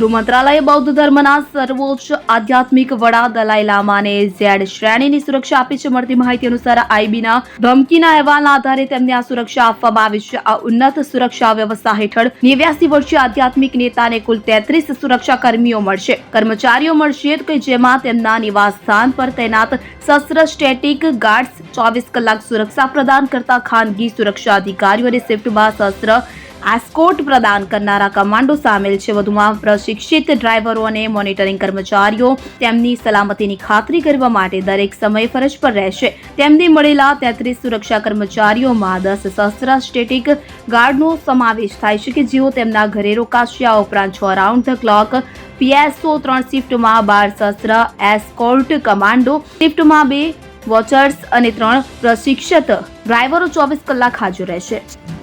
ગૃહ મંત્રાલયે બૌદ્ધ ધર્મના સર્વોચ્ચ આધ્યાત્મિક વડા દલાઈ લામાને ઝેડ શ્રેણીની સુરક્ષા આપી છે. મળતી માહિતી અનુસાર આઈબીના ધમકીના અહેવાલના આધારે તેમને આ સુરક્ષા આપવામાં આવી છે. આ ઉન્નત સુરક્ષા વ્યવસ્થા હેઠળ 89 વર્ષીય આધ્યાત્મિક નેતાને કુલ 33 સુરક્ષા કર્મચારીઓ મળશે કે જેમાં તેમના નિવાસ સ્થાન પર તૈનાત શસ્ત્ર સ્ટેટિક ગાર્ડ્સ, 24 કલાક સુરક્ષા પ્રદાન કરતા ખાનગી સુરક્ષા અધિકારીઓ અને શિફ્ટમાં શસ્ત્ર એસ્કોર્ટ પ્રદાન કરનારા કમાન્ડો સામેલ છે. વધુમાં પ્રશિક્ષિત ડ્રાઈવરો અને મોનિટરિંગ કર્મચારીઓ તેમની સલામતીની ખાતરી કરવા માટે દરેક સમયે ફરજ પર રહેશે. તેમને મળેલા 33 સુરક્ષા કર્મચારીઓમાં 10 શસ્ત્ર સ્ટેટિક ગાર્ડનો સમાવેશ થાય છે કે જેઓ તેમના ઘરે રોકાશે. આ ઉપરાંત 6 રાઉન્ડ ધ ક્લોક પીએસઓ, 3 શિફ્ટમાં 12 શસ્ત્ર એસ્કોર્ટ કમાન્ડો, શિફ્ટમાં 2 વોચર્સ અને 3 પ્રશિક્ષિત ડ્રાઈવરો 24 કલાક હાજર રહેશે.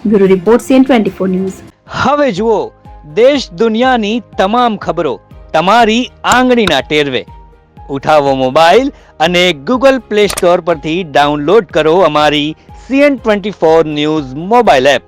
Bureau report CN24 news. હવે જુઓ દેશ દુનિયાની તમામ ખબરો તમારી આંગળીના ટેરવે. ઉઠાવો મોબાઈલ અને ગૂગલ પ્લે સ્ટોર પરથી ડાઉનલોડ કરો અમારી CN24 ન્યૂઝ મોબાઈલ એપ.